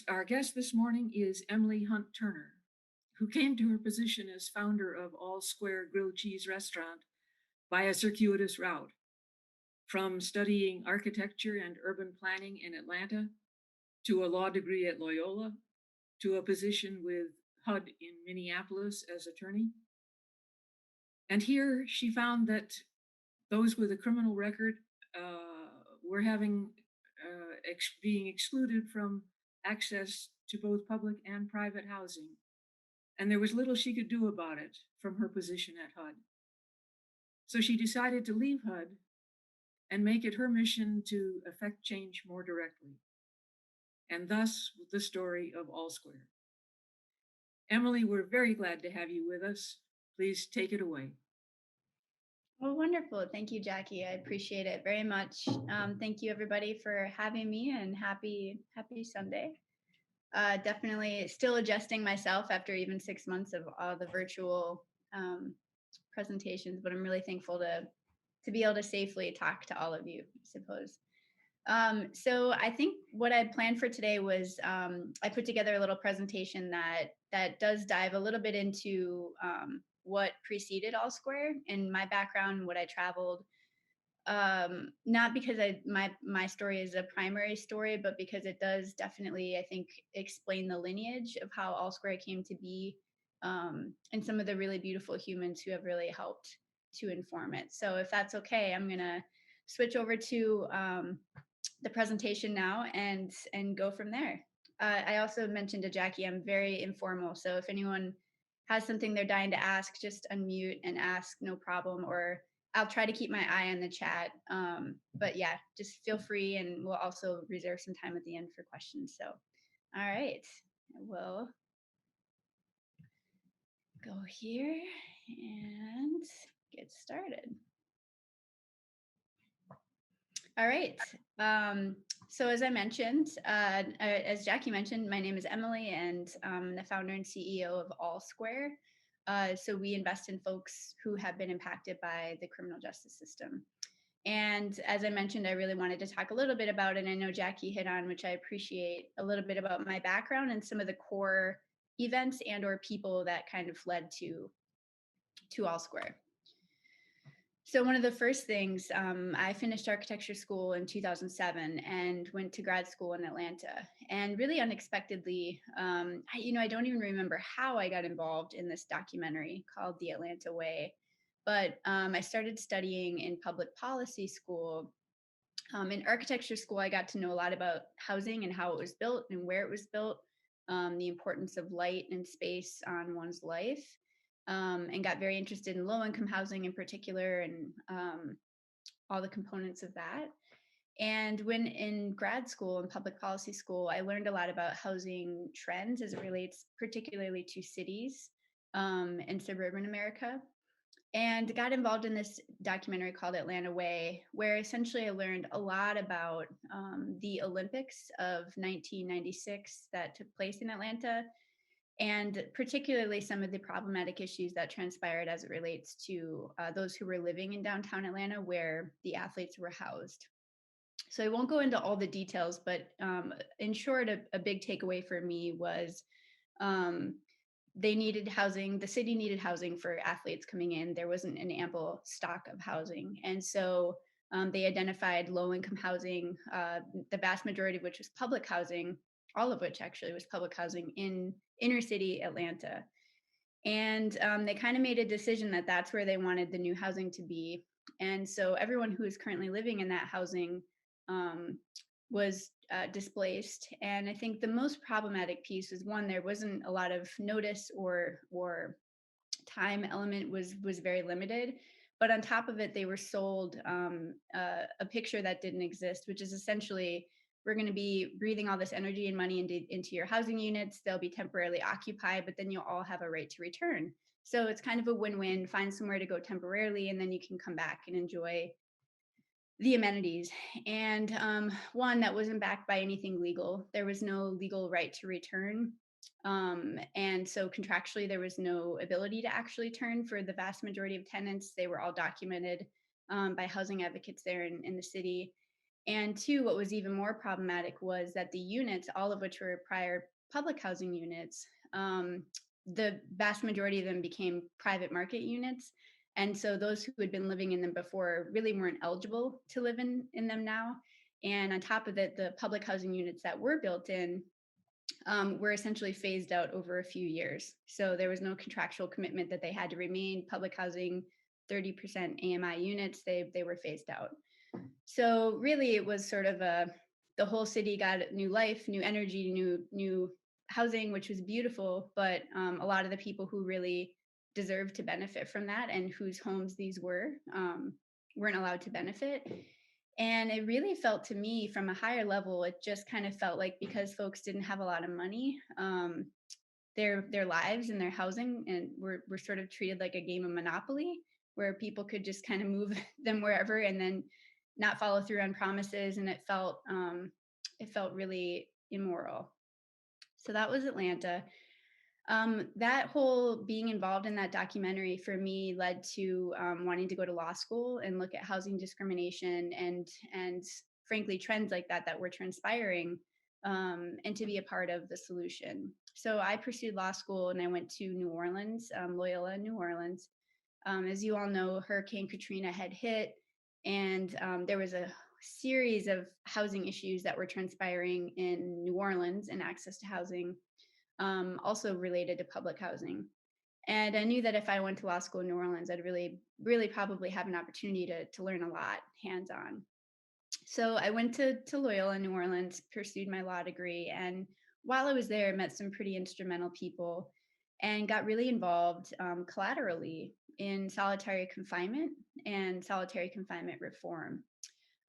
Our guest this morning is Emily Hunt Turner, who came to her position as founder of All Square Grilled Cheese Restaurant by a circuitous route, from studying architecture and urban planning in Atlanta to a law degree at Loyola to a position with HUD in Minneapolis as attorney. And here she found that those with a criminal record were being excluded from access to both public and private housing. And there was little she could do about it from her position at HUD. So she decided to leave HUD and make it her mission to affect change more directly. And thus, the story of All Square. Emily, we're very glad to have you with us. Please take it away. Oh, wonderful. Thank you, Jackie. I appreciate it very much. Thank you, everybody, for having me, and happy Sunday. Definitely still adjusting myself after even 6 months of all the virtual presentations, but I'm really thankful to be able to safely talk to all of you, I suppose. So I think what I planned for today was I put together a little presentation that does dive a little bit into what preceded All Square and my background, what I traveled. Not because my story is a primary story, but because it does definitely, I think, explain the lineage of how All Square came to be, and some of the really beautiful humans who have really helped to inform it. So if that's okay, I'm gonna switch over to the presentation now and go from there. I also mentioned to Jackie, I'm very informal. So if anyone has something they're dying to ask, just unmute and ask, no problem. Or I'll try to keep my eye on the chat. But yeah, just feel free, and we'll also reserve some time at the end for questions. So, all right, I will go here and get started. All right. So as I mentioned, as Jackie mentioned, my name is Emily, and I'm the founder and CEO of All Square. So we invest in folks who have been impacted by the criminal justice system. And as I mentioned, I really wanted to talk a little bit about, and I know Jackie hit on, which I appreciate, a little bit about my background and some of the core events and or people that kind of led to All Square. So one of the first things, I finished architecture school in 2007 and went to grad school in Atlanta. And really unexpectedly, I don't even remember how I got involved in this documentary called The Atlanta Way. But I started studying in public policy school. In architecture school, I got to know a lot about housing and how it was built and where it was built, the importance of light and space on one's life. And got very interested in low income housing in particular, and all the components of that. And when in grad school and public policy school, I learned a lot about housing trends as it relates particularly to cities and suburban America. And got involved in this documentary called Atlanta Way, where essentially I learned a lot about the Olympics of 1996 that took place in Atlanta, and particularly some of the problematic issues that transpired as it relates to those who were living in downtown Atlanta, where the athletes were housed. So I won't go into all the details, but in short, a big takeaway for me was they needed housing. The city needed housing for athletes coming in. There wasn't an ample stock of housing. And so they identified low-income housing, the vast majority of which was public housing, all of which actually was public housing in inner city Atlanta. And they kind of made a decision that that's where they wanted the new housing to be. And so everyone who is currently living in that housing was displaced. And I think the most problematic piece was, one, there wasn't a lot of notice or time element was very limited. But on top of it, they were sold a picture that didn't exist, which is essentially, we're going to be breathing all this energy and money into your housing units. They'll be temporarily occupied, but then you'll all have a right to return. So it's kind of a win-win. Find somewhere to go temporarily, and then you can come back and enjoy the amenities. And one, that wasn't backed by anything legal. There was no legal right to return. And so contractually, there was no ability to actually turn for the vast majority of tenants. They were all documented by housing advocates there in the city. And two, what was even more problematic was that the units, all of which were prior public housing units, the vast majority of them became private market units. And so those who had been living in them before really weren't eligible to live in them now. And on top of it, the public housing units that were built in were essentially phased out over a few years. So there was no contractual commitment that they had to remain public housing 30% AMI units. They were phased out. So really it was sort of the whole city got new life, new energy, new housing, which was beautiful. But a lot of the people who really deserved to benefit from that and whose homes these were weren't allowed to benefit. And it really felt to me from a higher level, it just kind of felt like because folks didn't have a lot of money, their lives and their housing and were sort of treated like a game of Monopoly, where people could just kind of move them wherever and then not follow through on promises. And it felt really immoral. So that was Atlanta. That whole being involved in that documentary for me led to wanting to go to law school and look at housing discrimination and frankly trends like that were transpiring, and to be a part of the solution. So I pursued law school and I went to New Orleans, Loyola, New Orleans. As you all know, Hurricane Katrina had hit, and there was a series of housing issues that were transpiring in New Orleans and access to housing, also related to public housing. And I knew that if I went to law school in New Orleans, I'd really, really probably have an opportunity to learn a lot hands on. So I went to Loyola, New Orleans, pursued my law degree. And while I was there, I met some pretty instrumental people and got really involved collaterally in solitary confinement and solitary confinement reform.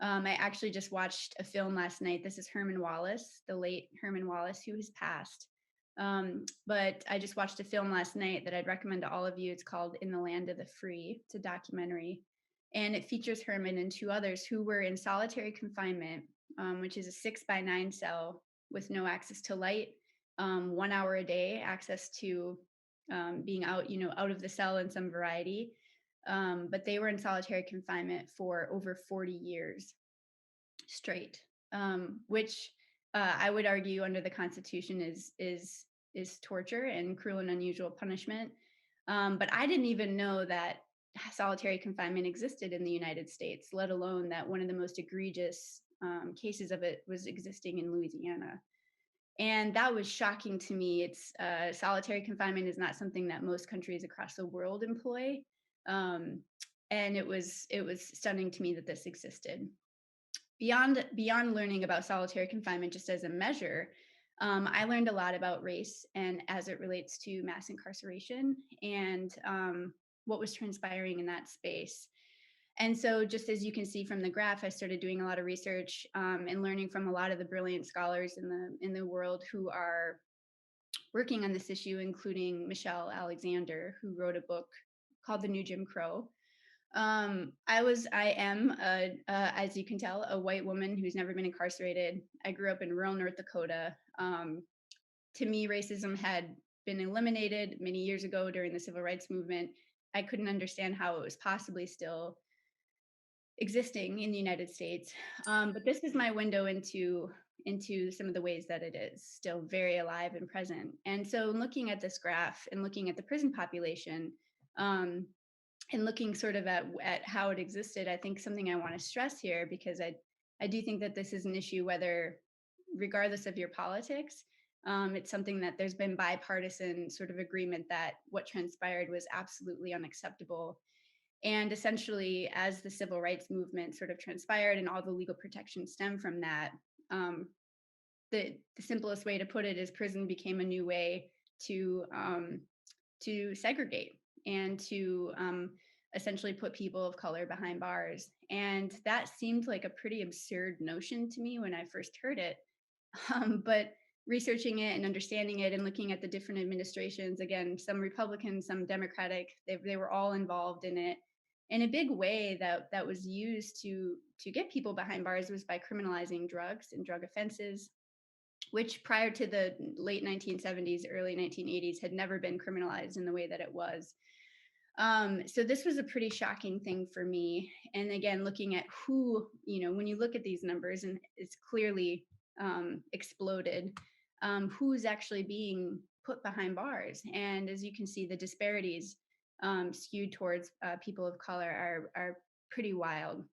I actually just watched a film last night. This is Herman Wallace, the late Herman Wallace, who has passed. But I just watched a film last night that I'd recommend to all of you. It's called In the Land of the Free. It's a documentary. And it features Herman and two others who were in solitary confinement, which is a 6x9 cell with no access to light, 1 hour a day, access to being out, out of the cell in some variety. But they were in solitary confinement for over 40 years straight, which I would argue under the Constitution is torture and cruel and unusual punishment. But I didn't even know that solitary confinement existed in the United States, let alone that one of the most egregious cases of it was existing in Louisiana. And that was shocking to me. It's solitary confinement is not something that most countries across the world employ, um, and it was stunning to me that this existed. Beyond learning about solitary confinement just as a measure, I learned a lot about race and as it relates to mass incarceration and what was transpiring in that space. And so, just as you can see from the graph, I started doing a lot of research and learning from a lot of the brilliant scholars in the world who are working on this issue, including Michelle Alexander, who wrote a book called The New Jim Crow. I am, as you can tell, a white woman who's never been incarcerated. I grew up in rural North Dakota. To me, racism had been eliminated many years ago during the civil rights movement. I couldn't understand how it was possibly still existing in the United States. But this is my window into some of the ways that it is still very alive and present. And so, looking at this graph and looking at the prison population, and looking sort of at how it existed, I think something I want to stress here, because I do think that this is an issue whether, regardless of your politics, it's something that there's been bipartisan sort of agreement that what transpired was absolutely unacceptable. And essentially, as the civil rights movement sort of transpired and all the legal protections stem from that, the simplest way to put it is prison became a new way to segregate and to essentially put people of color behind bars. And that seemed like a pretty absurd notion to me when I first heard it. But researching it and understanding it and looking at the different administrations, again, some Republican, some Democratic, they were all involved in it. In a big way that was used to get people behind bars was by criminalizing drugs and drug offenses, which prior to the late 1970s, early 1980s had never been criminalized in the way that it was. So this was a pretty shocking thing for me. And again, looking at who, when you look at these numbers and it's clearly exploded, who's actually being put behind bars. And as you can see, the disparities skewed towards people of color are pretty wild.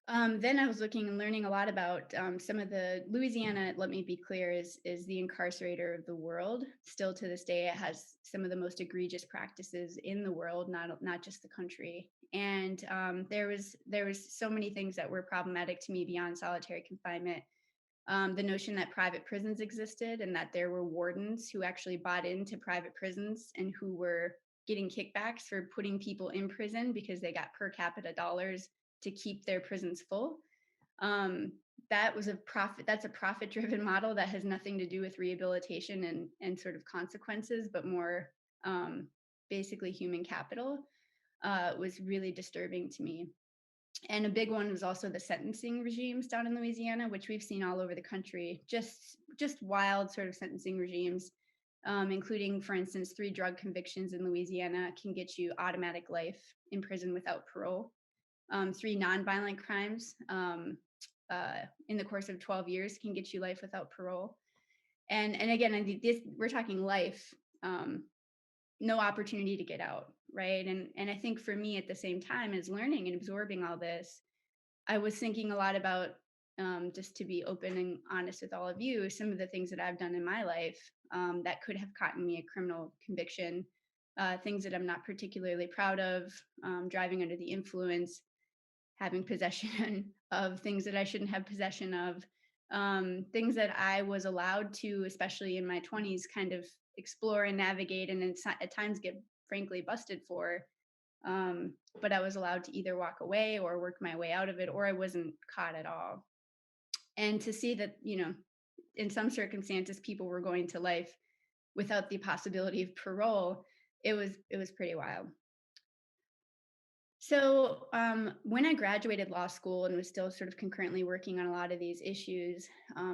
Then I was looking and learning a lot about some of the Louisiana. Let me be clear, is the incarcerator of the world. Still to this day, it has some of the most egregious practices in the world, not just the country. And there was so many things that were problematic to me beyond solitary confinement. The notion that private prisons existed and that there were wardens who actually bought into private prisons and who were getting kickbacks for putting people in prison because they got per capita dollars to keep their prisons full. Um, that's a profit driven model that has nothing to do with rehabilitation and sort of consequences, but more um, basically human capital. Was really disturbing to me. And a big one was also the sentencing regimes down in Louisiana, which we've seen all over the country. Just wild sort of sentencing regimes, including, for instance, 3 drug convictions in Louisiana can get you automatic life in prison without parole. 3 nonviolent crimes in the course of 12 years can get you life without parole. And again, I think we're talking life, no opportunity to get out, right? And I think for me at the same time as learning and absorbing all this, I was thinking a lot about, just to be open and honest with all of you, some of the things that I've done in my life that could have gotten me a criminal conviction, things that I'm not particularly proud of, driving under the influence, having possession of things that I shouldn't have possession of, things that I was allowed to, especially in my 20s, kind of explore and navigate and at times get frankly busted for. But I was allowed to either walk away or work my way out of it, or I wasn't caught at all. And to see that, in some circumstances, people were going to life without the possibility of parole, it was pretty wild. So when I graduated law school and was still sort of concurrently working on a lot of these issues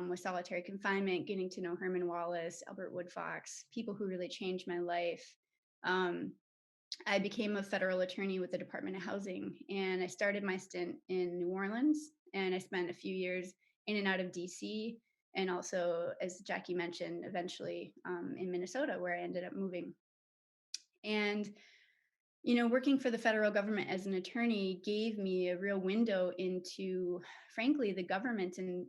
with solitary confinement, getting to know Herman Wallace, Albert Woodfox, people who really changed my life. Um, I became a federal attorney with the Department of Housing, and I started my stint in New Orleans, and I spent a few years in and out of DC, and also, as Jackie mentioned, eventually in Minnesota, where I ended up moving. And working for the federal government as an attorney gave me a real window into, frankly, the government and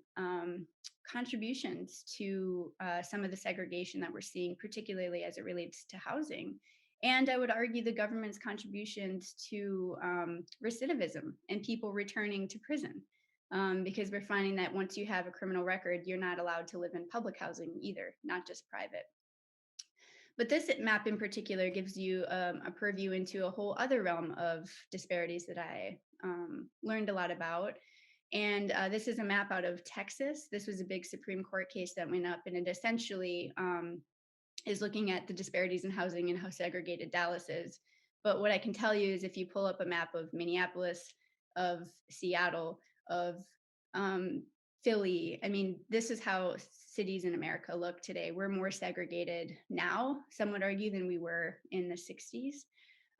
contributions to some of the segregation that we're seeing, particularly as it relates to housing. And I would argue the government's contributions to recidivism and people returning to prison. Because we're finding that once you have a criminal record, you're not allowed to live in public housing either, not just private. But this map in particular gives you a purview into a whole other realm of disparities that I learned a lot about. And this is a map out of Texas. This was a big Supreme Court case that went up, and it essentially is looking at the disparities in housing and how segregated Dallas is. But what I can tell you is if you pull up a map of Minneapolis, of Seattle, of um, Philly, I mean, this is how cities in America look today. We're more segregated now, some would argue, than we were in the 60s.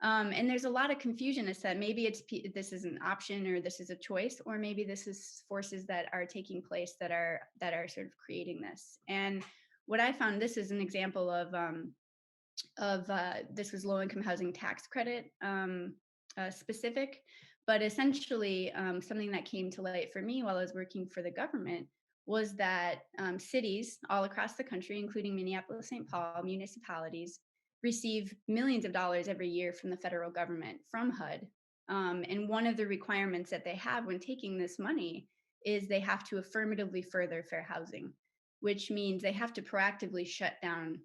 And there's a lot of confusion as that maybe this is an option or this is a choice, or maybe this is forces that are taking place that are sort of creating this. And what I found, this is an example of this was low income housing tax credit specific, but essentially something that came to light for me while I was working for the government was that cities all across the country, including Minneapolis, St. Paul, municipalities, receive millions of dollars every year from the federal government from HUD. And one of the requirements that they have when taking this money is they have to affirmatively further fair housing, which means they have to proactively shut down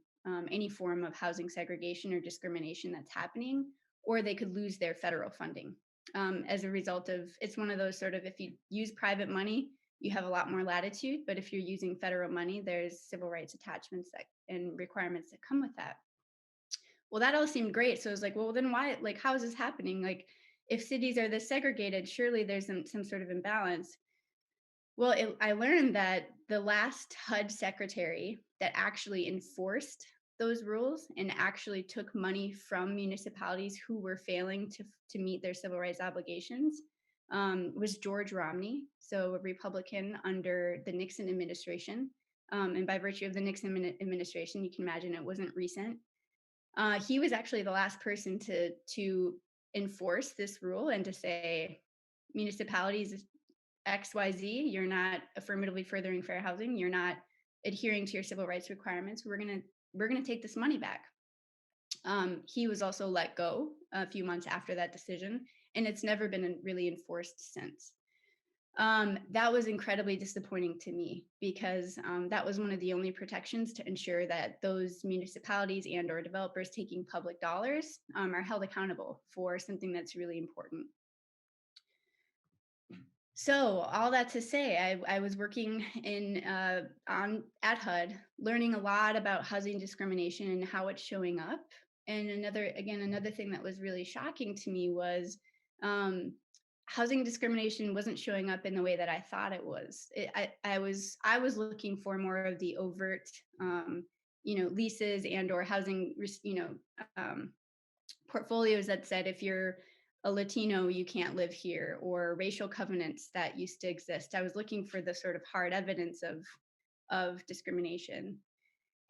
any form of housing segregation or discrimination that's happening, or they could lose their federal funding as a result of, it's one of those sort of, if you use private money, you have a lot more latitude, but if you're using federal money, there's civil rights attachments and requirements that come with that. Well, that all seemed great. So I was like, well, then why, like, how is this happening? Like, if cities are this segregated, surely there's some sort of imbalance. Well, I learned that the last HUD secretary that actually enforced those rules and actually took money from municipalities who were failing to meet their civil rights obligations was George Romney, so a Republican under the Nixon administration. And by virtue of the Nixon administration, you can imagine it wasn't recent. He was actually the last person to enforce this rule and to say municipalities XYZ, you're not affirmatively furthering fair housing, you're not adhering to your civil rights requirements. We're gonna take this money back. He was also let go a few months after that decision, and it's never been really enforced since. That was incredibly disappointing to me because that was one of the only protections to ensure that those municipalities and or developers taking public dollars are held accountable for something that's really important. So all that to say, I was working in on at HUD, learning a lot about housing discrimination and how it's showing up. And another thing that was really shocking to me was um, housing discrimination wasn't showing up in the way that I thought it was. I was looking for more of the overt, leases and or housing, um, portfolios that said if you're a Latino, you can't live here, or racial covenants that used to exist. I was looking for the sort of hard evidence of discrimination.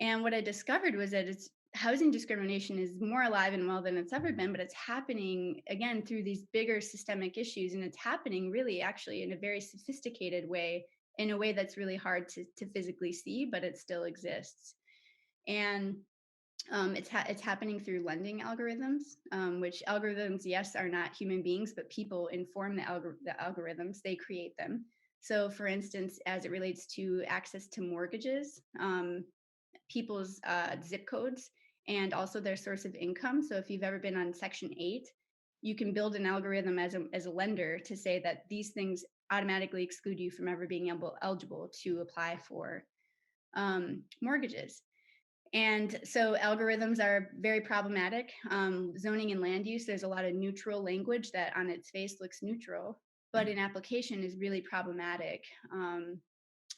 And what I discovered was that it's housing discrimination is more alive and well than it's ever been, but it's happening again through these bigger systemic issues. And it's happening really actually in a very sophisticated way, in a way that's really hard to physically see, but it still exists. And it's happening through lending algorithms, which algorithms, yes, are not human beings, but people inform the algorithms. They create them. So, for instance, as it relates to access to mortgages, people's zip codes, and also their source of income. So, if you've ever been on Section 8, you can build an algorithm as a lender to say that these things automatically exclude you from ever being eligible to apply for mortgages. And so algorithms are very problematic. Zoning and land use, there's a lot of neutral language that on its face looks neutral, but in application is really problematic.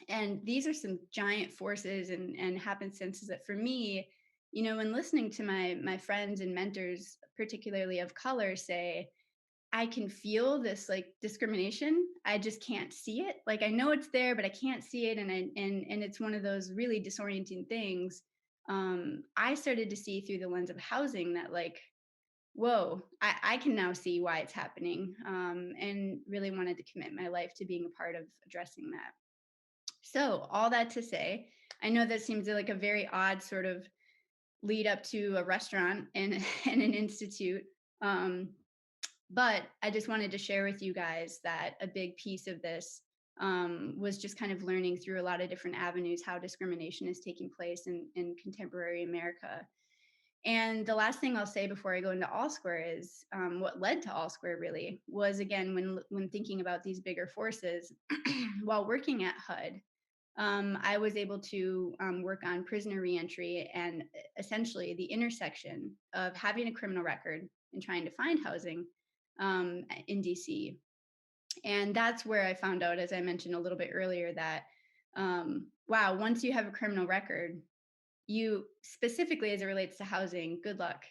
And these are some giant forces and happenstances that for me, when listening to my friends and mentors, particularly of color, say, I can feel this like discrimination. I just can't see it. Like I know it's there, but I can't see it. And it's one of those really disorienting things. I started to see through the lens of housing that like, whoa, I can now see why it's happening. And really wanted to commit my life to being a part of addressing that. So all that to say, I know that seems like a very odd sort of lead up to a restaurant and, and an institute. Um, but I just wanted to share with you guys that a big piece of this was just kind of learning through a lot of different avenues how discrimination is taking place in contemporary America. And the last thing I'll say before I go into All Square is what led to All Square really was again when thinking about these bigger forces while working at HUD. I was able to work on prisoner reentry and essentially the intersection of having a criminal record and trying to find housing in DC. And that's where I found out, as I mentioned a little bit earlier, that wow, once you have a criminal record, you specifically as it relates to housing, good luck.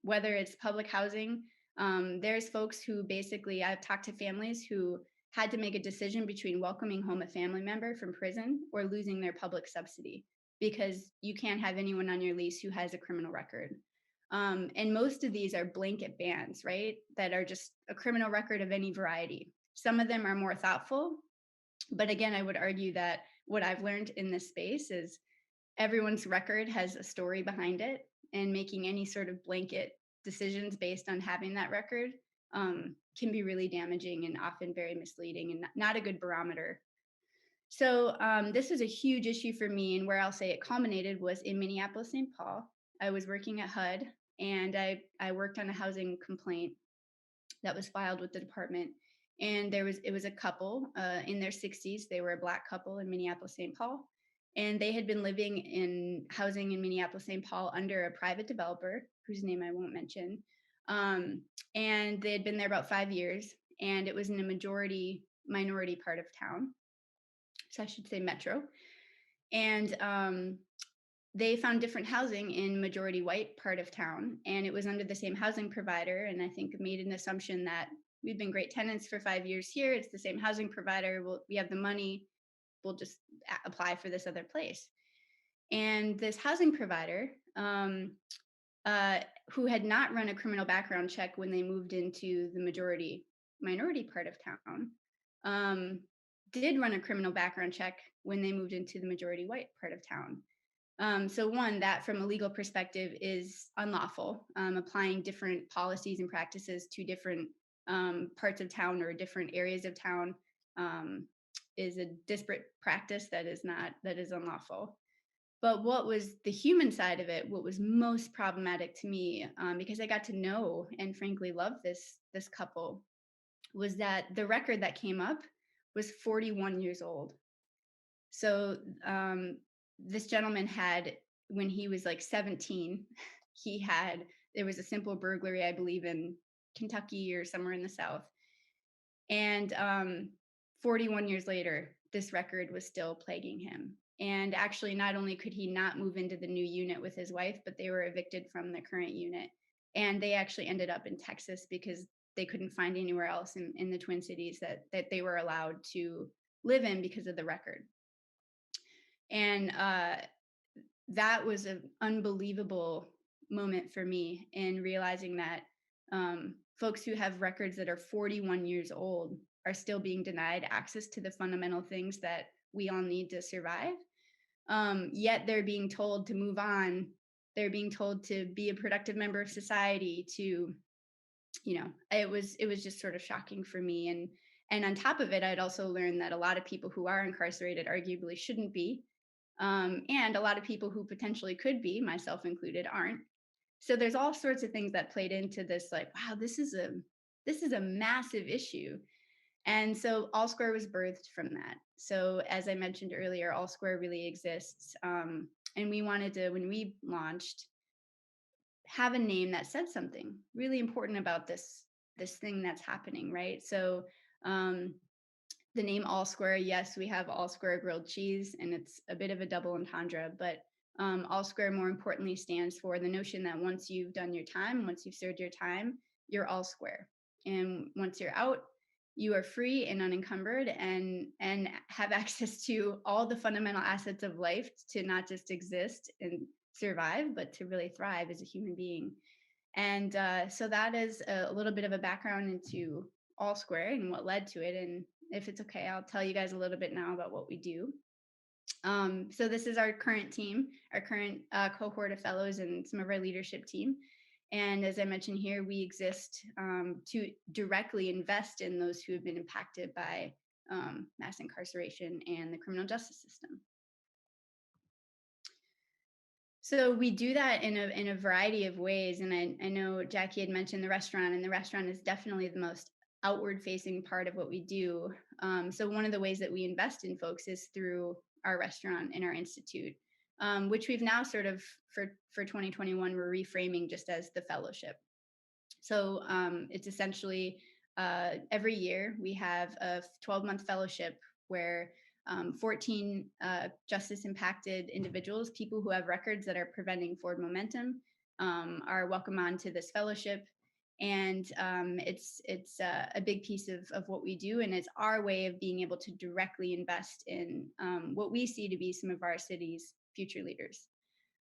Whether it's public housing, there's folks who basically, I've talked to families who had to make a decision between welcoming home a family member from prison or losing their public subsidy because you can't have anyone on your lease who has a criminal record. And most of these are blanket bans, right? That are just a criminal record of any variety. Some of them are more thoughtful. But again, I would argue that what I've learned in this space is everyone's record has a story behind it, and making any sort of blanket decisions based on having that record can be really damaging and often very misleading and not a good barometer. So this was a huge issue for me, and where I'll say it culminated was in Minneapolis, St. Paul. I was working at HUD, and I worked on a housing complaint that was filed with the department. And it was a couple in their 60s. They were a Black couple in Minneapolis, St. Paul, and they had been living in housing in Minneapolis, St. Paul under a private developer whose name I won't mention. And they had been there about 5 years, and it was in a majority minority part of town. So I should say metro. And they found different housing in majority white part of town, and it was under the same housing provider. And I think made an assumption that we've been great tenants for 5 years here. It's the same housing provider. We have the money. We'll just apply for this other place. And this housing provider, uh, who had not run a criminal background check when they moved into the majority minority part of town, um, did run a criminal background check when they moved into the majority white part of town. So one, that from a legal perspective is unlawful. Applying different policies and practices to different parts of town or different areas of town um, is a disparate practice that is unlawful. But what was the human side of it? What was most problematic to me, because I got to know and frankly love this couple, was that the record that came up was 41 years old. So this gentleman had, when he was like 17, he had, there was a simple burglary, I believe, in Kentucky or somewhere in the South. And 41 years later, this record was still plaguing him. And actually, not only could he not move into the new unit with his wife, but they were evicted from the current unit. And they actually ended up in Texas because they couldn't find anywhere else in the Twin Cities that they were allowed to live in because of the record. And that was an unbelievable moment for me in realizing that folks who have records that are 41 years old are still being denied access to the fundamental things that we all need to survive. Yet they're being told to move on. They're being told to be a productive member of society, to, it was just sort of shocking for me. And on top of it, I'd also learned that a lot of people who are incarcerated arguably shouldn't be, and a lot of people who potentially could be, myself included, aren't. So there's all sorts of things that played into this, like, wow, this is a massive issue. And so All Square was birthed from that. So as I mentioned earlier, All Square really exists. And we wanted to, when we launched, have a name that said something really important about this thing that's happening, right? So um, the name All Square, yes, we have All Square grilled cheese, and it's a bit of a double entendre, but All Square more importantly stands for the notion that once you've done your time, once you've served your time, you're all square. And once you're out, you are free and unencumbered and have access to all the fundamental assets of life to not just exist and survive, but to really thrive as a human being. And so that is a little bit of a background into All Square and what led to it. And if it's okay, I'll tell you guys a little bit now about what we do. So this is our current team, our current cohort of fellows and some of our leadership team. And as I mentioned here, we exist to directly invest in those who have been impacted by mass incarceration and the criminal justice system. So we do that in a variety of ways. And I know Jackie had mentioned the restaurant, and the restaurant is definitely the most outward facing part of what we do. So one of the ways that we invest in folks is through our restaurant and our institute, which we've now sort of for 2021, we're reframing just as the fellowship. So it's essentially every year we have a 12-month fellowship where 14 justice impacted individuals, people who have records that are preventing forward momentum, are welcome on to this fellowship. And it's a big piece of what we do. And it's our way of being able to directly invest in what we see to be some of our city's future leaders.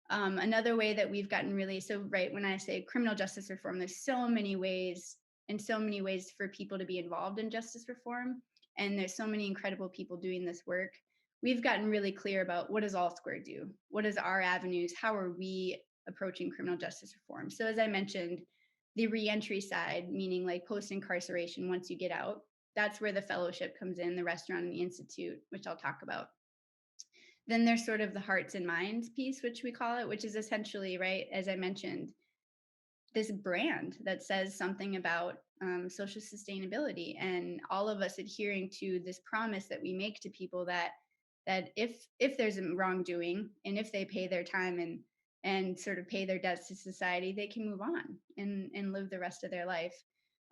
Another way that we've gotten really, so right, when I say criminal justice reform, there's so many ways and so many ways for people to be involved in justice reform. And there's so many incredible people doing this work. We've gotten really clear about what does All Square do? What is our avenues? How are we approaching criminal justice reform? So as I mentioned, the reentry side, meaning like post-incarceration, once you get out, that's where the fellowship comes in, the restaurant and the institute, which I'll talk about. Then there's sort of the hearts and minds piece, which we call it, which is essentially, right, as I mentioned, this brand that says something about social sustainability, and all of us adhering to this promise that we make to people that if there's a wrongdoing, and if they pay their time and sort of pay their debts to society, they can move on and live the rest of their life.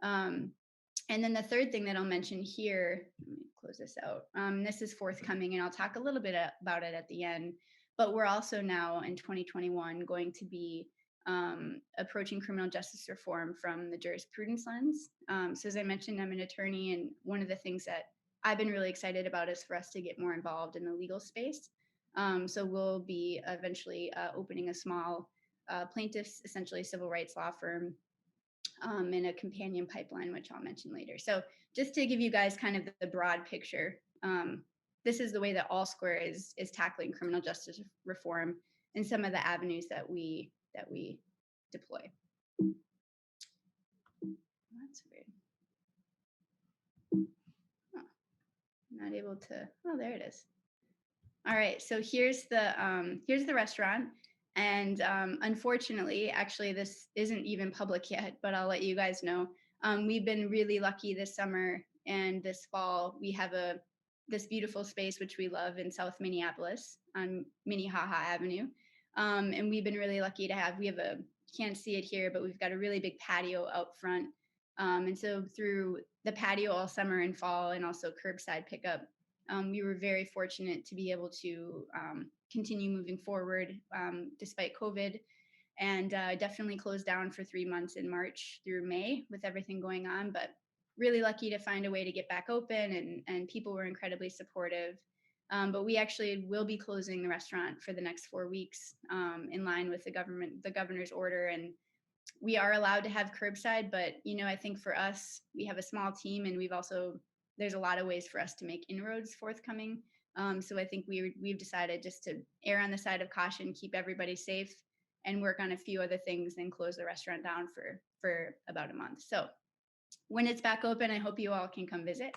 And then the third thing that I'll mention here, let me close this out. This is forthcoming, and I'll talk a little bit about it at the end. but we're also now in 2021 going to be approaching criminal justice reform from the jurisprudence lens. So as I mentioned, I'm an attorney, and one of the things that I've been really excited about is for us to get more involved in the legal space. So we'll be eventually opening a small plaintiffs, essentially civil rights law firm, in a companion pipeline, which I'll mention later. So just to give you guys kind of the broad picture, this is the way that All Square is tackling criminal justice reform and some of the avenues that we deploy. That's weird. Oh, not able to. Oh, there it is. All right, so here's the restaurant, and unfortunately, actually, this isn't even public yet, but I'll let you guys know. We've been really lucky this summer and this fall. We have this beautiful space which we love in South Minneapolis on Minnehaha Avenue, and we've been really lucky to have. We have a can't see it here, but we've got a really big patio out front, and so through the patio all summer and fall, and also curbside pickup, we were very fortunate to be able to continue moving forward despite COVID, and definitely closed down for 3 months in March through May with everything going on. But really lucky to find a way to get back open, and people were incredibly supportive. But we actually will be closing the restaurant for the next 4 weeks in line with the governor's order. And we are allowed to have curbside, but I think for us, we have a small team, and there's a lot of ways for us to make inroads forthcoming. So I think we've decided just to err on the side of caution, keep everybody safe, and work on a few other things, and close the restaurant down for about a month. So when it's back open, I hope you all can come visit.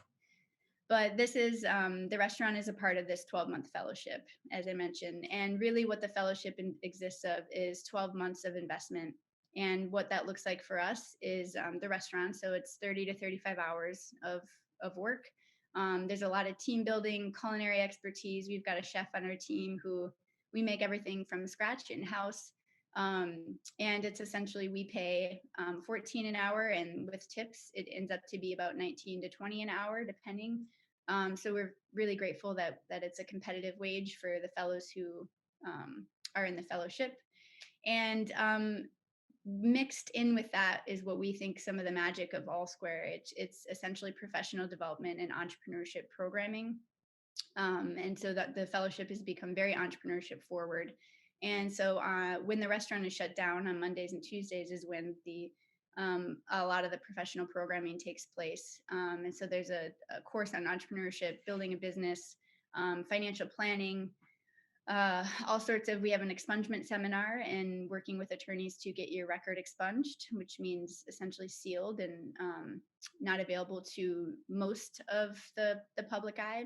But this is the restaurant is a part of this 12-month fellowship, as I mentioned. And really what the fellowship exists of is 12 months of investment. And what that looks like for us is the restaurant. So it's 30 to 35 hours of work. There's a lot of team building, culinary expertise. We've got a chef on our team who we make everything from scratch in-house. And it's essentially we pay 14 an hour, and with tips, it ends up to be about 19 to 20 an hour, depending. So we're really grateful that it's a competitive wage for the fellows who are in the fellowship. And mixed in with that is what we think some of the magic of All Square. It's essentially professional development and entrepreneurship programming. And so that the fellowship has become very entrepreneurship forward. And so when the restaurant is shut down on Mondays and Tuesdays is when a lot of the professional programming takes place. And so there's a course on entrepreneurship, building a business, financial planning, all sorts of. We have an expungement seminar and working with attorneys to get your record expunged, which means essentially sealed and not available to most of the public eye.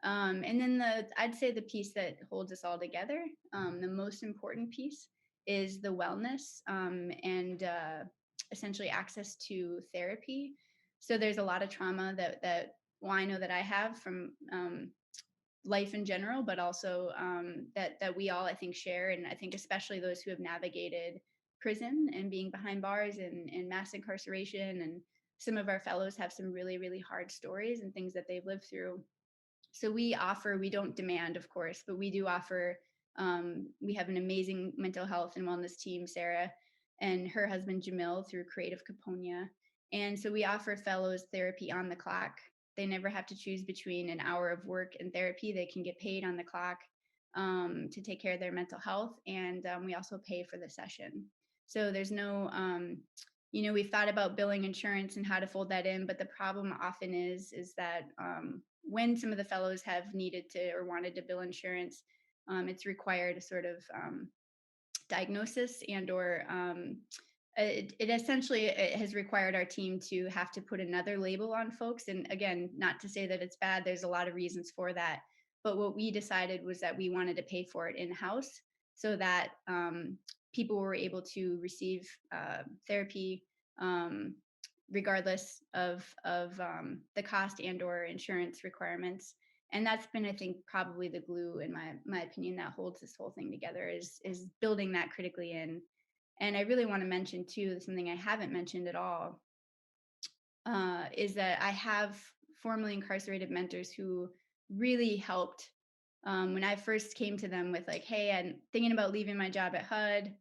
And then I'd say the piece that holds us all together, the most important piece, is the wellness and essentially access to therapy. So there's a lot of trauma that I know that I have from life in general, but also that we all, I think, share. And I think especially those who have navigated prison and being behind bars and mass incarceration. And some of our fellows have some really, really hard stories and things that they've lived through. So we don't demand, of course, but we do offer. We have an amazing mental health and wellness team, Sarah, and her husband, Jamil, through Creative Caponia. And so we offer fellows therapy on the clock. They never have to choose between an hour of work and therapy. They can get paid on the clock to take care of their mental health. And we also pay for the session. So there's no, we've thought about billing insurance and how to fold that in, but the problem often is that when some of the fellows have needed to or wanted to bill insurance, it's required a sort of diagnosis and/or it essentially has required our team to have to put another label on folks. And again, not to say that it's bad, there's a lot of reasons for that. But what we decided was that we wanted to pay for it in-house so that people were able to receive therapy regardless of the cost and/or insurance requirements. And that's been, I think, probably the glue, in my opinion, that holds this whole thing together is building that critically in. And I really want to mention too, something I haven't mentioned at all, is that I have formerly incarcerated mentors who really helped When I first came to them with like, hey, I'm thinking about leaving my job at HUD,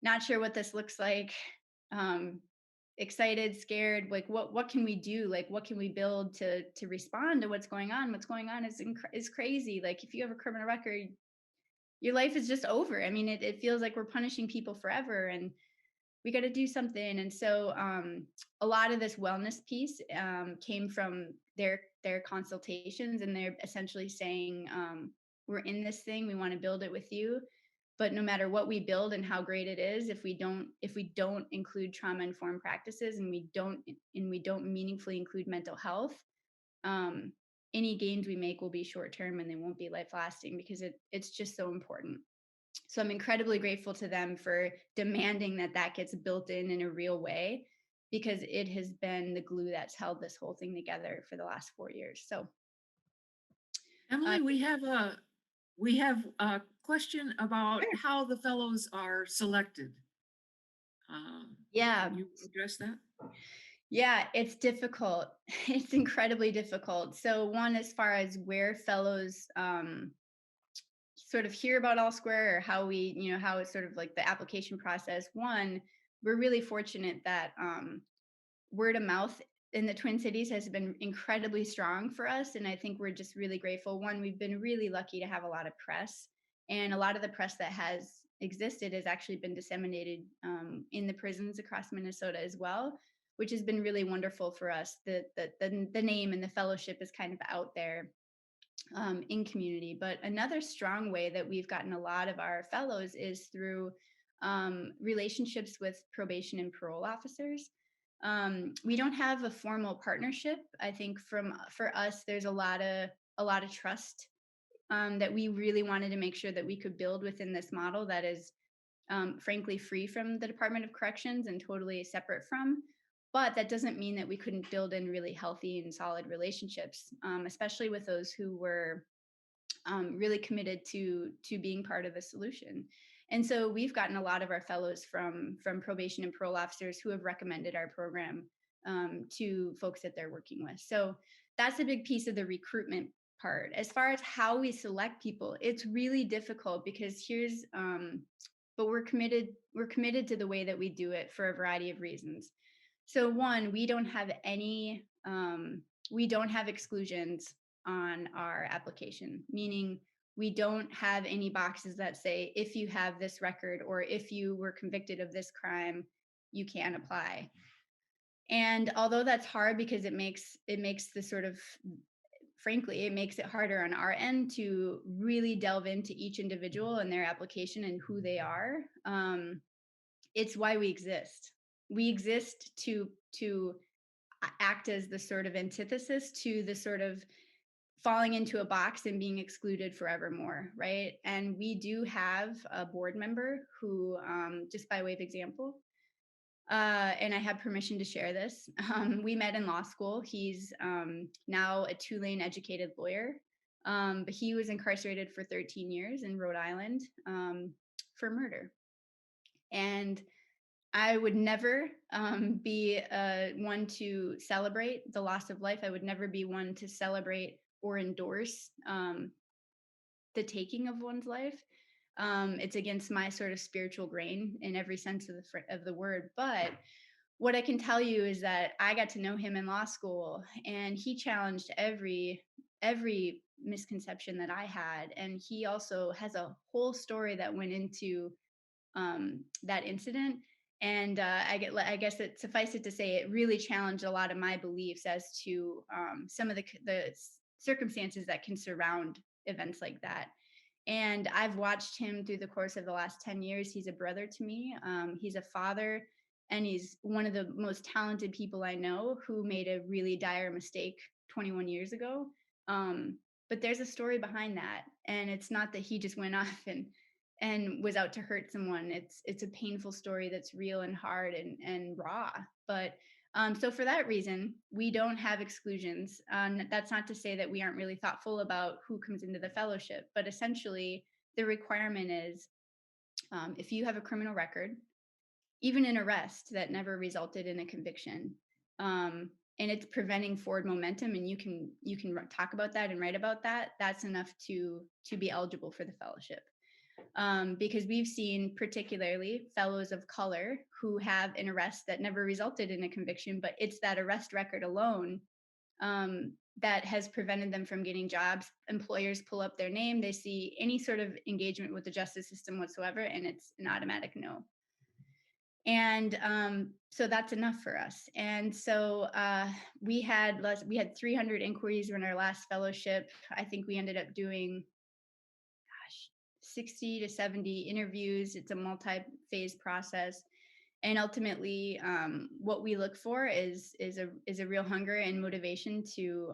not sure what this looks like, um, excited, scared, like what can we do? Like what can we build to respond to what's going on? What's going on is crazy. Like if you have a criminal record, your life is just over. I mean, it feels like we're punishing people forever, and we got to do something. And so a lot of this wellness piece came from their consultations, and they're essentially saying, we're in this thing, we want to build it with you, but no matter what we build and how great it is, if we don't include trauma informed practices, and we don't meaningfully include mental health, um, any gains we make will be short term, and they won't be life lasting, because it's just so important. So I'm incredibly grateful to them for demanding that that gets built in a real way, because it has been the glue that's held this whole thing together for the last 4 years. So, uh, Emily, we have a question about sure. how the fellows are selected. Um, Yeah, can you address that? yeah, it's difficult. It's incredibly difficult. So, one, as far as where fellows sort of hear about All Square, or how we, how it's sort of like the application process. One, we're really fortunate that word of mouth in the Twin Cities has been incredibly strong for us. And I think we're just really grateful. One, we've been really lucky to have a lot of press, and a lot of the press that has existed has actually been disseminated in the prisons across Minnesota as well, which has been really wonderful for us. The name and the fellowship is kind of out there in community. But another strong way that we've gotten a lot of our fellows is through relationships with probation and parole officers. We don't have a formal partnership. I think for us, there's a lot of trust that we really wanted to make sure that we could build within this model that is frankly free from the Department of Corrections and totally separate from. But that doesn't mean that we couldn't build in really healthy and solid relationships, especially with those who were really committed to being part of the solution. And so we've gotten a lot of our fellows from probation and parole officers who have recommended our program to folks that they're working with. So that's a big piece of the recruitment part. As far as how we select people, it's really difficult, because but we're committed to the way that we do it for a variety of reasons. So one, we don't have exclusions on our application, meaning we don't have any boxes that say, if you have this record or if you were convicted of this crime, you can apply. And although that's hard, because it makes the sort of, frankly, it makes it harder on our end to really delve into each individual and their application and who they are. It's why we exist. We exist to act as the sort of antithesis to the sort of falling into a box and being excluded forevermore, right? And we do have a board member who, just by way of example, and I have permission to share this. We met in law school. He's now a Tulane educated lawyer, but he was incarcerated for 13 years in Rhode Island for murder. And I would never be one to celebrate the loss of life. I would never be one to celebrate or endorse the taking of one's life. It's against my sort of spiritual grain in every sense of the word. But what I can tell you is that I got to know him in law school, and he challenged every misconception that I had, and he also has a whole story that went into that incident. And I guess it suffice it to say, it really challenged a lot of my beliefs as to some of the circumstances that can surround events like that. And I've watched him through the course of the last 10 years. He's a brother to me. He's a father, and he's one of the most talented people I know, who made a really dire mistake 21 years ago. Um, but there's a story behind that. And it's not that he just went off and was out to hurt someone. It's a painful story that's real and hard and raw. But so for that reason, we don't have exclusions. That's not to say that we aren't really thoughtful about who comes into the fellowship, but essentially the requirement is, if you have a criminal record, even an arrest that never resulted in a conviction, and it's preventing forward momentum, and you can talk about that and write about that, that's enough to be eligible for the fellowship. Because we've seen particularly fellows of color who have an arrest that never resulted in a conviction, but it's that arrest record alone that has prevented them from getting jobs. Employers pull up their name, they see any sort of engagement with the justice system whatsoever, and it's an automatic no. And so that's enough for us. And so we had 300 inquiries in our last fellowship. I think we ended up doing 60 to 70 interviews. It's a multi-phase process. And ultimately, what we look for is a real hunger and motivation to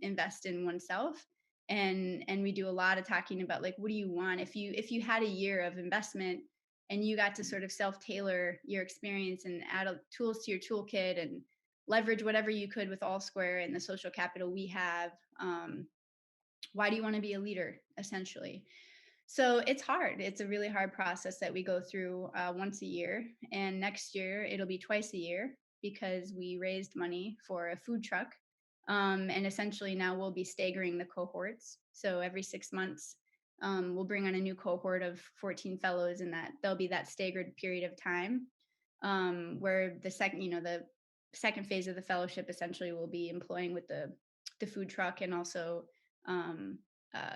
invest in oneself. And we do a lot of talking about, like, what do you want if you had a year of investment and you got to sort of self tailor your experience and add tools to your toolkit and leverage whatever you could with All Square and the social capital we have. Why do you want to be a leader, essentially? So it's hard. It's a really hard process that we go through once a year. And next year, it'll be twice a year because we raised money for a food truck. And essentially, now we'll be staggering the cohorts. So every 6 months, we'll bring on a new cohort of 14 fellows, and that there'll be that staggered period of time where the second phase of the fellowship essentially will be employing with the food truck, and also um,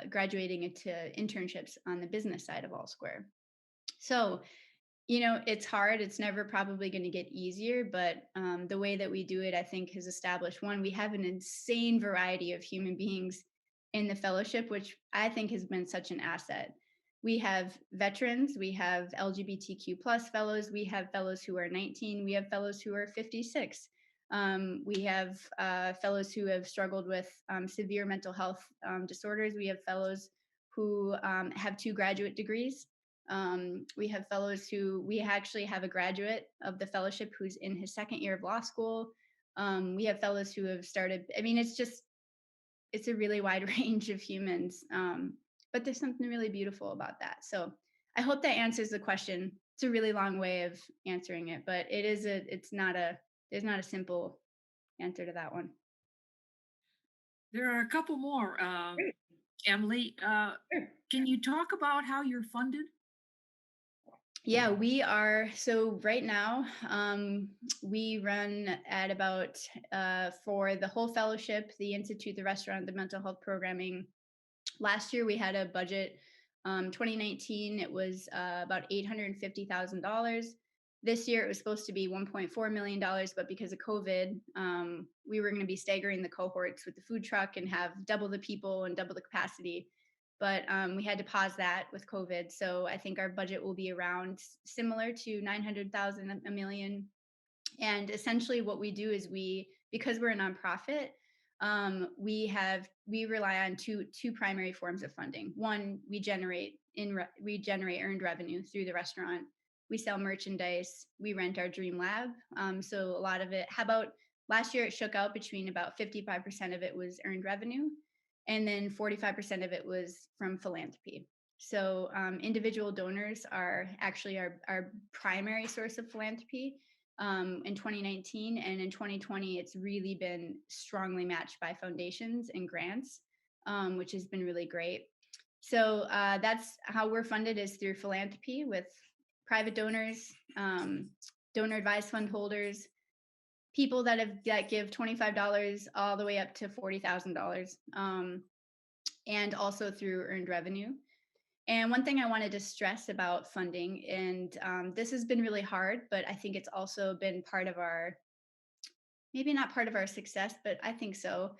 graduating into internships on the business side of All Square. So, it's hard. It's never probably going to get easier, but the way that we do it, I think, has established, one, we have an insane variety of human beings in the fellowship, which I think has been such an asset. We have veterans, we have LGBTQ plus fellows, we have fellows who are 19, we have fellows who are 56. We have fellows who have struggled with severe mental health disorders. We have fellows who have 2 graduate degrees. We have fellows we actually have a graduate of the fellowship who's in his second year of law school. We have fellows who have started, I mean, it's a really wide range of humans. But there's something really beautiful about that. So I hope that answers the question. It's a really long way of answering it, but there's not a simple answer to that one. There are a couple more. Great. Emily, Sure. can you talk about how you're funded? Yeah, we are. So right now, we run at about, for the whole fellowship, the institute, the restaurant, the mental health programming. Last year we had a budget. 2019 it was about $850,000. This year it was supposed to be $1.4 million, but because of COVID, we were going to be staggering the cohorts with the food truck and have double the people and double the capacity. But we had to pause that with COVID. So I think our budget will be around similar to 900,000, a million. And essentially what we do is because we're a nonprofit, we rely on two primary forms of funding. One, we generate earned revenue through the restaurant. We sell merchandise. We rent our dream lab. So a lot of it, how about last year, it shook out between about 55% of it was earned revenue, and then 45% of it was from philanthropy. So individual donors are actually our primary source of philanthropy in 2019. And in 2020, it's really been strongly matched by foundations and grants, which has been really great. So that's how we're funded, is through philanthropy with private donors, donor advised fund holders, people that give $25 all the way up to $40,000, and also through earned revenue. And one thing I wanted to stress about funding, and this has been really hard, but I think it's also been part of maybe not part of our success, but I think so.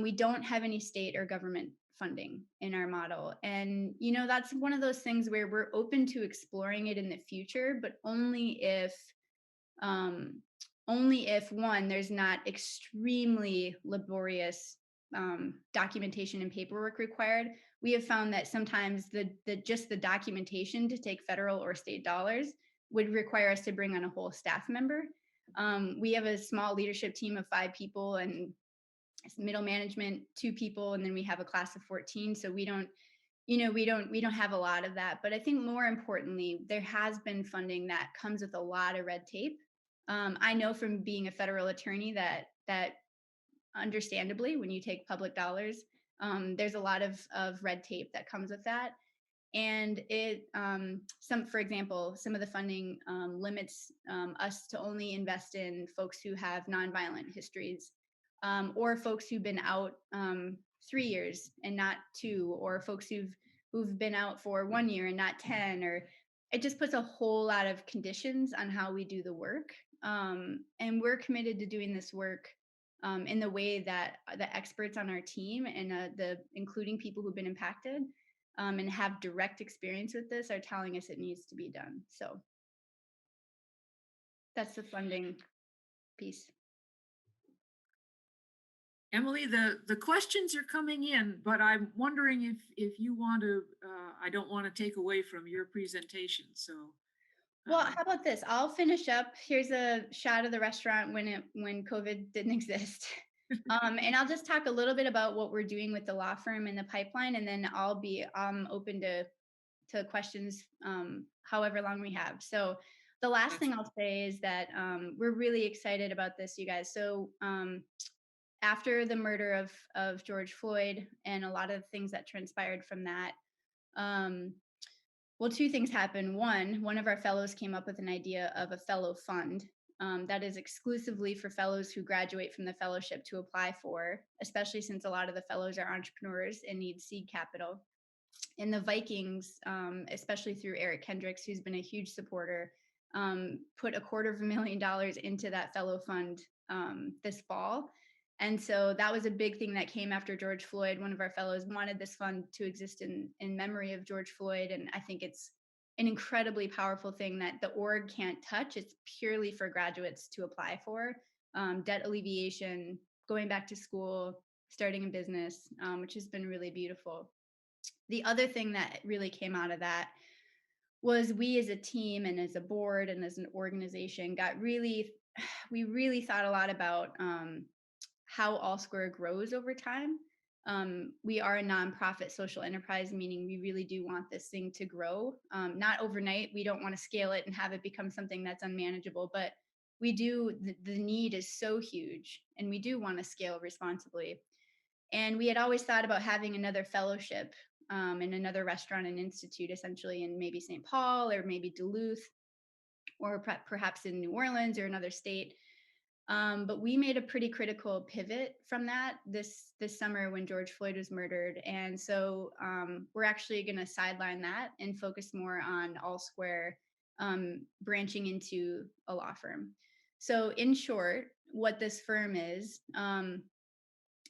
We don't have any state or government funding in our model. And, that's one of those things where we're open to exploring it in the future, but um, only if, one, there's not extremely laborious documentation and paperwork required. We have found that sometimes just the documentation to take federal or state dollars would require us to bring on a whole staff member. We have a small leadership team of 5 people, and middle management 2 people, and then we have a class of 14. So we don't have a lot of that. But I think more importantly, there has been funding that comes with a lot of red tape. I know from being a federal attorney that understandably, when you take public dollars, there's a lot of red tape that comes with that. And it for example, some of the funding limits us to only invest in folks who have nonviolent histories, or folks who've been out 3 years and not 2, or folks who've been out for 1 year and not 10, or it just puts a whole lot of conditions on how we do the work. And we're committed to doing this work in the way that the experts on our team and the including people who've been impacted and have direct experience with this are telling us it needs to be done. So that's the funding piece. Emily, the questions are coming in, but I'm wondering if you want to, I don't want to take away from your presentation. So, Well, how about this? I'll finish up. Here's a shot of the restaurant when COVID didn't exist. And I'll just talk a little bit about what we're doing with the law firm and the pipeline, and then I'll be open to questions however long we have. So the last thing I'll say is that we're really excited about this, you guys. So after the murder of George Floyd and a lot of things that transpired from that, well, two things happened. One of our fellows came up with an idea of a fellow fund that is exclusively for fellows who graduate from the fellowship to apply for, especially since a lot of the fellows are entrepreneurs and need seed capital. And the Vikings, especially through Eric Kendricks, who's been a huge supporter, put $250,000 into that fellow fund this fall. And so that was a big thing that came after George Floyd. One of our fellows wanted this fund to exist in memory of George Floyd. And I think it's an incredibly powerful thing that the org can't touch. It's purely for graduates to apply for. Debt alleviation, going back to school, starting a business, which has been really beautiful. The other thing that really came out of that was we as a team and as a board and as an organization we really thought a lot about how All Square grows over time. We are a nonprofit social enterprise, meaning we really do want this thing to grow. Not overnight. We don't want to scale it and have it become something that's unmanageable, but we do, the need is so huge and we do want to scale responsibly. And we had always thought about having another fellowship in another restaurant and institute, essentially in maybe St. Paul or maybe Duluth, or perhaps in New Orleans or another state. But we made a pretty critical pivot from that this summer when George Floyd was murdered. And so we're actually going to sideline that and focus more on All Square branching into a law firm. So in short, what this firm is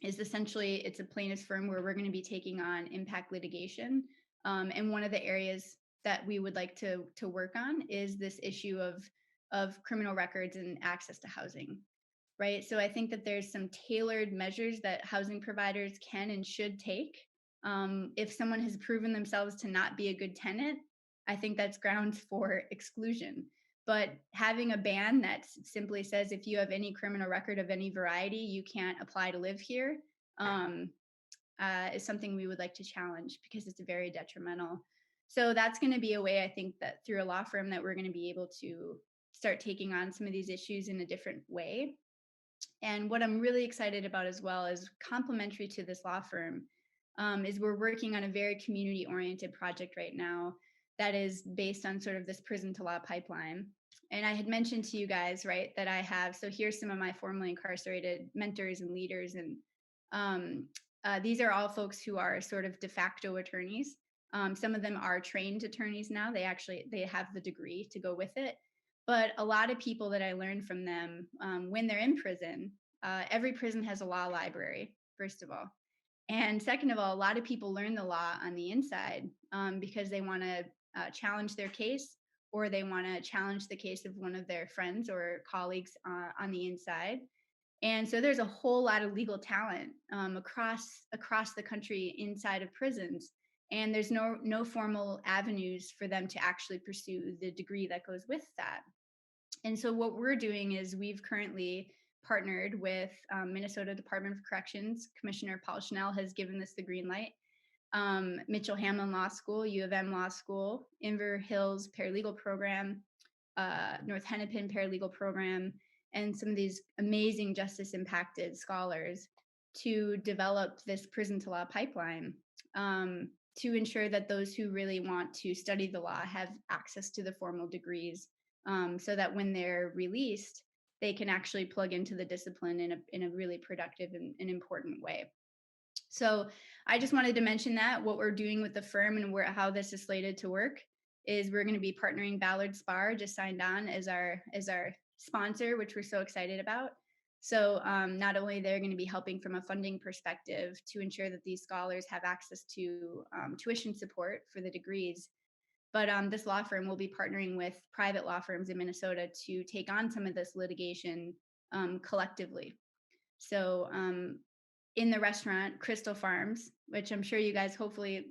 essentially, it's a plaintiff's firm where we're going to be taking on impact litigation. And one of the areas that we would like to work on is this issue of criminal records and access to housing, right? So I think that there's some tailored measures that housing providers can and should take. If someone has proven themselves to not be a good tenant, I think that's grounds for exclusion. But having a ban that simply says if you have any criminal record of any variety, you can't apply to live here, is something we would like to challenge because it's very detrimental. So that's going to be a way, I think, that through a law firm that we're going to be able to start taking on some of these issues in a different way. And what I'm really excited about as well is complementary to this law firm is we're working on a very community-oriented project right now that is based on sort of this prison to law pipeline. And I had mentioned to you guys, right, that I have, so here's some of my formerly incarcerated mentors and leaders. And these are all folks who are sort of de facto attorneys. Some of them are trained attorneys now. They have the degree to go with it. But a lot of people that I learned from them when they're in prison, every prison has a law library, first of all. And second of all, a lot of people learn the law on the inside because they want to challenge their case, or they want to challenge the case of one of their friends or colleagues on the inside. And so there's a whole lot of legal talent across the country inside of prisons. And there's no formal avenues for them to actually pursue the degree that goes with that. And so what we're doing is we've currently partnered with Minnesota Department of Corrections. Commissioner Paul Schnell has given this the green light. Mitchell Hamlin Law School, U of M Law School, Inver Hills Paralegal Program, North Hennepin Paralegal Program, and some of these amazing justice impacted scholars to develop this prison to law pipeline, to ensure that those who really want to study the law have access to the formal degrees, so that when they're released, they can actually plug into the discipline in a really productive and important way. So I just wanted to mention that what we're doing with the firm and how this is slated to work is we're going to be partnering Ballard Spar, just signed on as our sponsor, which we're so excited about. So not only they're going to be helping from a funding perspective to ensure that these scholars have access to tuition support for the degrees, but this law firm will be partnering with private law firms in Minnesota to take on some of this litigation collectively. So in the restaurant, Crystal Farms, which I'm sure you guys hopefully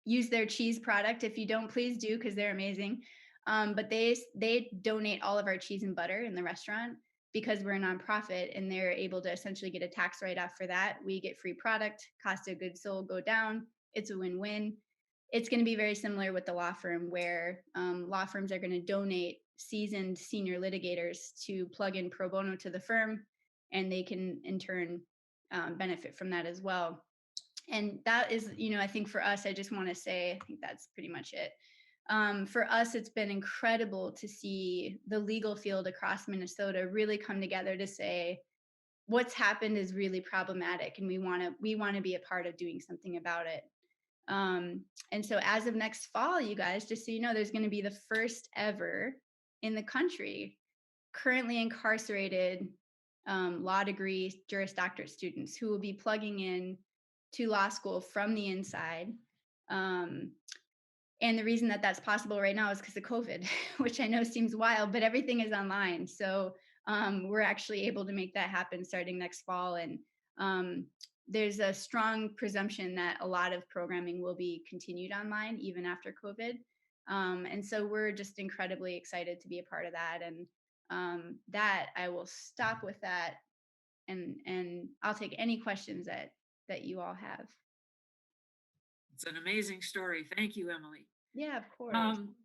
use their cheese product. If you don't, please do, because they're amazing. But they donate all of our cheese and butter in the restaurant because we're a nonprofit, and they're able to essentially get a tax write-off for that. We get free product, cost of goods sold go down. It's a win-win. It's going to be very similar with the law firm, where law firms are going to donate seasoned senior litigators to plug in pro bono to the firm, and they can in turn benefit from that as well. And that is, I think for us, I just want to say, I think that's pretty much it. For us, it's been incredible to see the legal field across Minnesota really come together to say what's happened is really problematic, and we want to be a part of doing something about it. And so as of next fall, you guys, just so you know, there's going to be the first ever in the country currently incarcerated law degree Juris Doctorate students who will be plugging in to law school from the inside. And the reason that that's possible right now is because of COVID, which I know seems wild, but everything is online. So we're actually able to make that happen starting next fall. And there's a strong presumption that a lot of programming will be continued online even after COVID. And so we're just incredibly excited to be a part of that. And that I will stop with that, and I'll take any questions that you all have. It's an amazing story. Thank you, Emily. Yeah, of course. Um,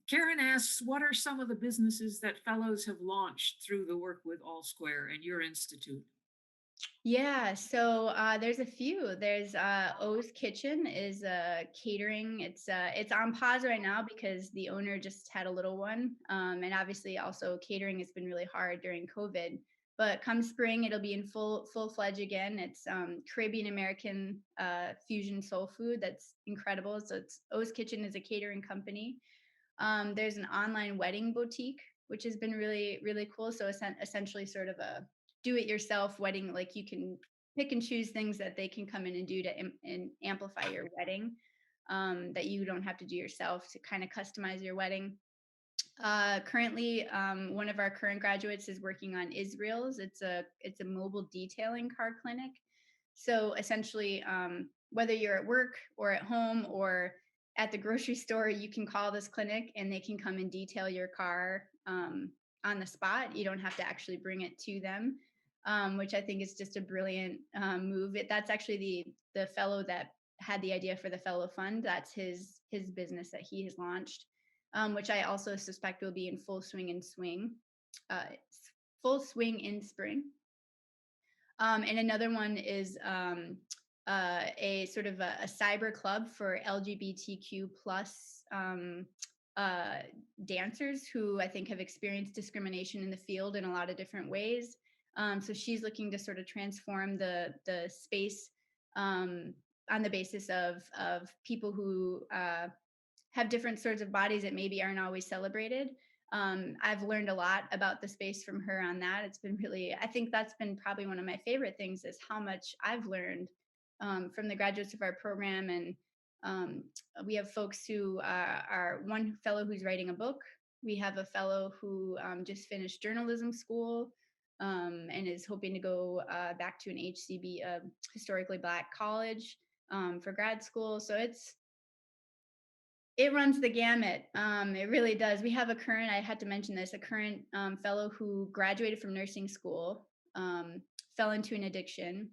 Karen asks, what are some of the businesses that fellows have launched through the work with All Square and your institute? Yeah, so there's a few. There's O's Kitchen is catering. It's on pause right now because the owner just had a little one, and obviously also catering has been really hard during COVID. But come spring, it'll be in full fledged again. It's Caribbean American fusion soul food that's incredible. So it's O's Kitchen is a catering company. There's an online wedding boutique, which has been really cool. So essentially, sort of a do-it-yourself wedding. Like you can pick and choose things that they can come in and do to and amplify your wedding, that you don't have to do yourself to kind of customize your wedding. Currently, one of our current graduates is working on Israel's. It's a mobile detailing car clinic. So essentially, whether you're at work or at home or at the grocery store, you can call this clinic and they can come and detail your car on the spot. You don't have to actually bring it to them, which I think is just a brilliant move. That's actually the fellow that had the idea for the Fellow Fund. That's his business that he has launched, which I also suspect will be in uh, full swing in spring. And another one is a sort of a cyber club for LGBTQ plus dancers who I think have experienced discrimination in the field in a lot of different ways. So she's looking to sort of transform the space on the basis of people who have different sorts of bodies that maybe aren't always celebrated. I've learned a lot about the space from her on that. It's been really, I think that's been probably one of my favorite things is how much I've learned from the graduates of our program. And we have folks who are one fellow who's writing a book. We have a fellow who just finished journalism school and is hoping to go back to an HCB, historically Black college for grad school. So it runs the gamut. It really does. We have I had to mention this, a current fellow who graduated from nursing school, fell into an addiction,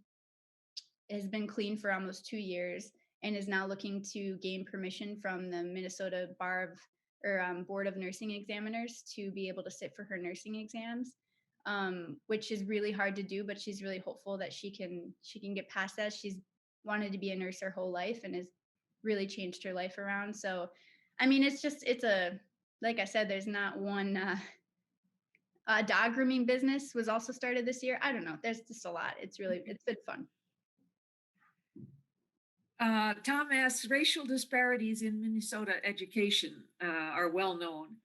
has been clean for almost 2 years, and is now looking to gain permission from the Minnesota Board of Nursing Examiners to be able to sit for her nursing exams. which is really hard to do, but she's really hopeful that she can get past that. She's wanted to be a nurse her whole life and has really changed her life around. So, I mean, it's a like I said, there's not one. Dog grooming business was also started this year. I don't know. There's just a lot. It's been fun. Tom asks, racial disparities in Minnesota education are well known.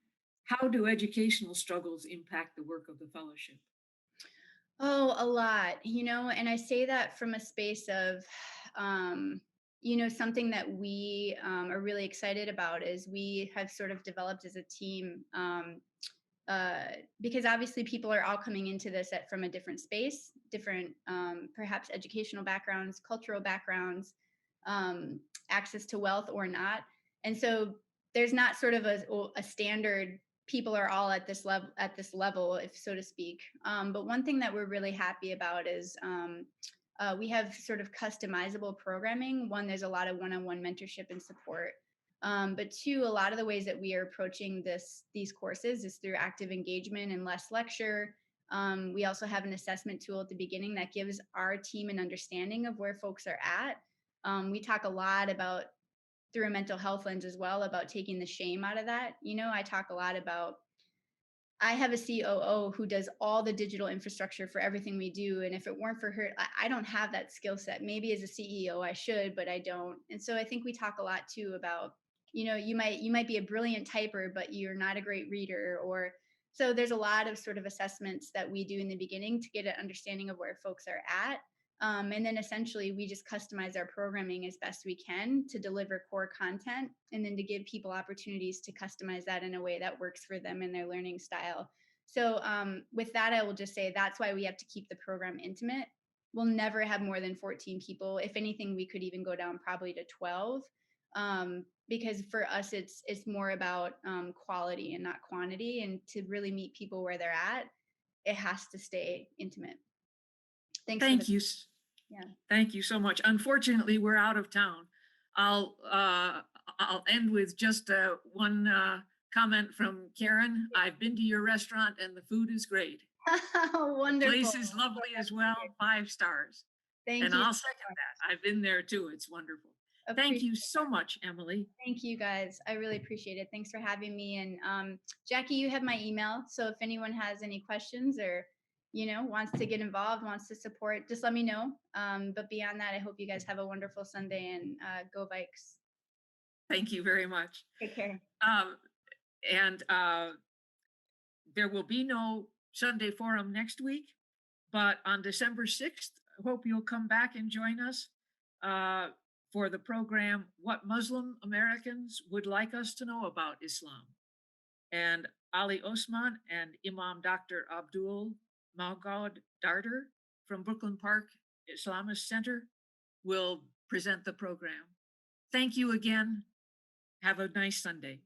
How do educational struggles impact the work of the fellowship? Oh, a lot, and I say that from a space of, um, something that we are really excited about is we have sort of developed as a team, uh, because obviously people are all coming into this from a different space, different, perhaps educational backgrounds, cultural backgrounds, um, access to wealth or not. And so there's not sort of a standard people are all at this level, if so to speak. But one thing that we're really happy about is we have sort of customizable programming. One, there's a lot of one-on-one mentorship and support. But two, a lot of the ways that we are approaching these courses is through active engagement and less lecture. We also have an assessment tool at the beginning that gives our team an understanding of where folks are at. We talk a lot about through a mental health lens as well about taking the shame out of that. I talk a lot about I have a COO who does all the digital infrastructure for everything we do. And if it weren't for her, I don't have that skill set. Maybe as a CEO I should, but I don't. And so I think we talk a lot too about, you might be a brilliant typer, but you're not a great reader. Or so there's a lot of sort of assessments that we do in the beginning to get an understanding of where folks are at. And then essentially we just customize our programming as best we can to deliver core content and then to give people opportunities to customize that in a way that works for them and their learning style. So with that, I will just say that's why we have to keep the program intimate. We'll never have more than 14 people. If anything, we could even go down probably to 12. Because for us, it's more about quality and not quantity. And to really meet people where they're at, it has to stay intimate. Thanks for the Thank you. yeah. Thank you so much. Unfortunately, we're out of town. I'll uh, I'll end with just one comment from Karen. I've been to your restaurant and the food is great. The Wonderful. place is lovely as well, 5 stars. Thank And you I'll so second much. that. I've been there too. It's wonderful. Thank Appreciate you so much, Emily. Thank you guys. I really appreciate it. Thanks for having me. And Jackie, you have my email. So if anyone has any questions or, wants to get involved, wants to support, just let me know. But beyond that, I hope you guys have a wonderful Sunday and go Vikes. Thank you very much. Take care. Um, and there will be no Sunday forum next week, but on December 6th, I hope you'll come back and join us uh, for the program, What Muslim Americans Would Like Us to Know About Islam. And Ali Osman and Imam Dr. Abdul Maugad Darder from Brooklyn Park Islamist Center will present the program. Thank you again. Have a nice Sunday.